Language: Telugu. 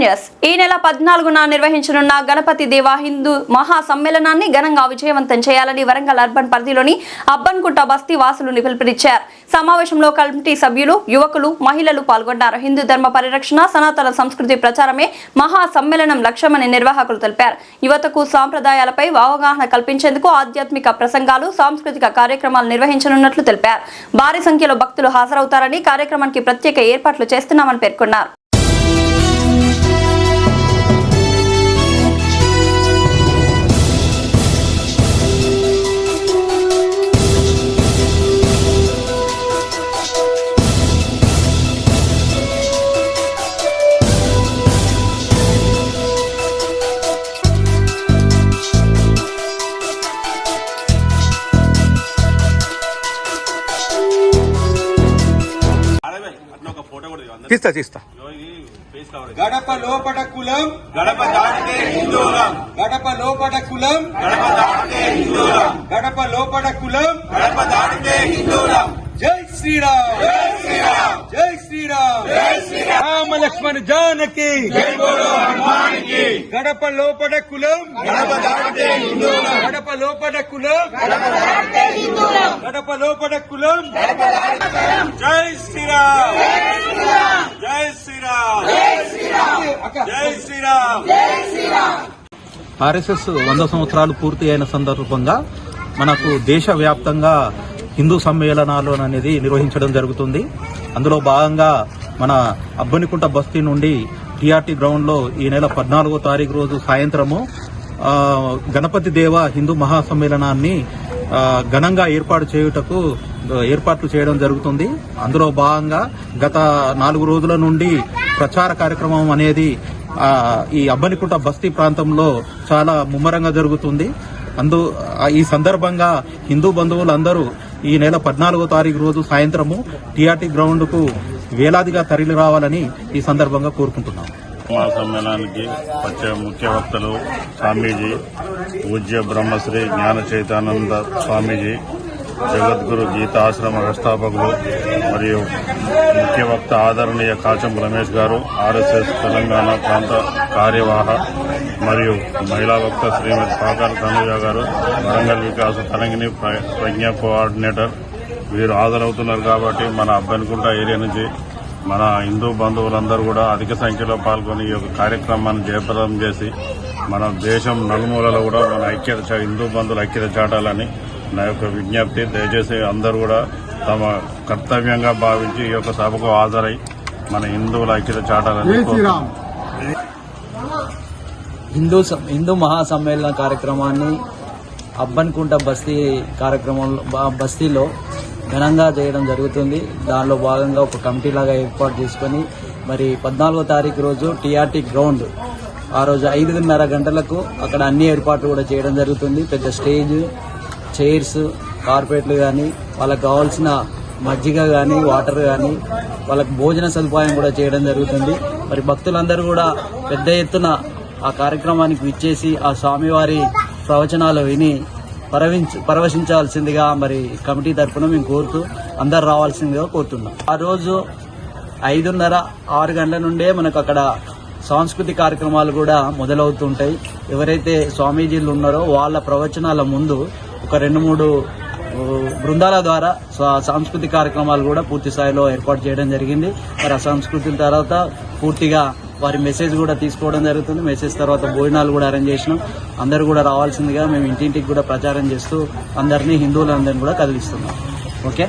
న్యూస్ ఈ నెల 14న నిర్వహించనున్న గణపతి దేవ హిందూ మహా సమ్మేళనాన్ని ఘనంగా విజయవంతం చేయాలని వరంగల్ అర్బన్ పరిధిలోని అబ్బన్కుంట బస్తీ వాసులు పిలుపునిచ్చారు. సమావేశంలో కమిటీ సభ్యులు, యువకులు, మహిళలు పాల్గొన్నారు. హిందూ ధర్మ పరిరక్షణ, సనాతన సంస్కృతి ప్రచారమే మహా సమ్మేళనం లక్ష్యమని నిర్వాహకులు తెలిపారు. యువతకు సాంప్రదాయాలపై అవగాహన కల్పించేందుకు ఆధ్యాత్మిక ప్రసంగాలు, సాంస్కృతిక కార్యక్రమాలు నిర్వహించనున్నట్లు తెలిపారు. భారీ సంఖ్యలో భక్తులు హాజరవుతారని, కార్యక్రమానికి ప్రత్యేక ఏర్పాట్లు చేస్తున్నామని పేర్కొన్నారు. తీస్తా గడప లోపట కులం గడప దాటితే హిందూలం, గడప లోపట కులం గడప దాటితే హిందూలం, గడప లోపట కులం గడప దాటితే హిందూలం. జై శ్రీరామ్, జై శ్రీరామ్, జై శ్రీరామ్, జై శ్రీరామ్. రామ లక్ష్మణ జానకి జై బోలో హనుమానికి. గడప లోపట కులం గడప దాటితే హిందూలం, గడప లోపట కులం గడప దాటితే హిందూలం, గడప లోపట కులం గడప దాటితే. జై శ్రీరామ్, జై శ్రీరామ్, జై శ్రీరామ్, జై శ్రీరామ్, జై శ్రీరామ్. ఆర్ఎస్ఎస్ 100 సంవత్సరాలు పూర్తి అయిన సందర్భంగా మనకు దేశవ్యాప్తంగా హిందూ సమ్మేళనాలు అనేది నిర్వహించడం జరుగుతుంది. అందులో భాగంగా మన అబ్బనికుంట బస్తీ నుండి టీఆర్టీ గ్రౌండ్ లో ఈ నెల 14వ తారీఖు రోజు సాయంత్రము గణపతి దేవ హిందూ మహాసమ్మేళనాన్ని ఘనంగా ఏర్పాట్లు చేయడం జరుగుతుంది. అందులో భాగంగా గత 4 రోజుల నుండి ప్రచార కార్యక్రమం అనేది ఈ అబ్బనికుంట బస్తీ ప్రాంతంలో చాలా ముమ్మరంగా జరుగుతుంది. ఈ సందర్భంగా హిందూ బంధువులందరూ ఈ నెల 14వ తారీఖు రోజు సాయంత్రము టీఆర్టీ గ్రౌండ్ కు వేలాదిగా తరలి రావాలని ఈ సందర్భంగా కోరుకుంటున్నాం. మహాసమ్మేళనానికి వచ్చే ముఖ్య వక్తలు స్వామీజీ పూజ్య బ్రహ్మశ్రీ జ్ఞాన చైతన్యానంద స్వామీజీ, జగద్గురు గీతాశ్రమ వ్యవస్థాపకులు మరియు ముఖ్య వక్త ఆదరణీయ కాచం రమేష్ గారు, ఆర్ఎస్ఎస్ తెలంగాణ ప్రాంత కార్యవాహ మరియు మహిళా వక్త శ్రీమతి పాకాల తనుజ గారు, వరంగల్ వికాస తలంగిని ప్రజ్ఞ కోఆర్డినేటర్ వీరు హాజరవుతున్నారు. కాబట్టి మన అబ్బన్కుంట ఏరియా నుంచి మన హిందూ బంధువులందరూ కూడా అధిక సంఖ్యలో పాల్గొని ఈ యొక్క కార్యక్రమాన్ని జయప్రదం చేసి మన దేశం నలుమూలలో కూడా మన ఐక్యత, హిందూ బంధువుల ఐక్యత చాటాలని నా యొక్క విజ్ఞప్తి. దయచేసి అందరూ కూడా తమ కర్తవ్యంగా భావించి ఈ యొక్క సభకు హాజరై మన హిందువుల ఐక్యత చాటాలని హిందూ మహాసమ్మేళన కార్యక్రమాన్ని అబ్బన్కుంట బస్తీలో ఘనంగా చేయడం జరుగుతుంది. దానిలో భాగంగా ఒక కమిటీ లాగా ఏర్పాటు చేసుకుని మరి 14వ తారీఖు రోజు టీఆర్టీ గ్రౌండ్ ఆ రోజు 5:30 గంటలకు అక్కడ అన్ని ఏర్పాట్లు కూడా చేయడం జరుగుతుంది. పెద్ద స్టేజ్, చైర్స్, కార్పెట్లు కానీ, వాళ్ళకు కావాల్సిన మజ్జిగ కానీ, వాటర్ కానీ, వాళ్ళకు భోజన సదుపాయం కూడా చేయడం జరుగుతుంది. మరి భక్తులందరూ కూడా పెద్ద ఎత్తున ఆ కార్యక్రమానికి విచ్చేసి ఆ స్వామివారి ప్రవచనాలు విని పరవశించాల్సిందిగా మరి కమిటీ తరఫున మేము కోరుతూ అందరు రావాల్సిందిగా కోరుతున్నాం. ఆ రోజు 5:30, 6 గంటల నుండే మనకు అక్కడ సాంస్కృతిక కార్యక్రమాలు కూడా మొదలవుతుంటాయి. ఎవరైతే స్వామీజీలు ఉన్నారో వాళ్ళ ప్రవచనాల ముందు ఒక 2-3 బృందాల ద్వారా సాంస్కృతిక కార్యక్రమాలు కూడా పూర్తి స్థాయిలో ఏర్పాటు చేయడం జరిగింది. మరి ఆ సంస్కృతుల తర్వాత పూర్తిగా వారి మెసేజ్ కూడా తీసుకోవడం జరుగుతుంది. మెసేజ్ తర్వాత భోజనాలు కూడా అరేంజ్ చేసినాం. అందరూ కూడా రావాల్సిందిగా మేము ఇంటింటికి కూడా ప్రచారం చేస్తూ అందరినీ, హిందువులందరినీ కూడా కదిలిస్తున్నాం. ఓకే.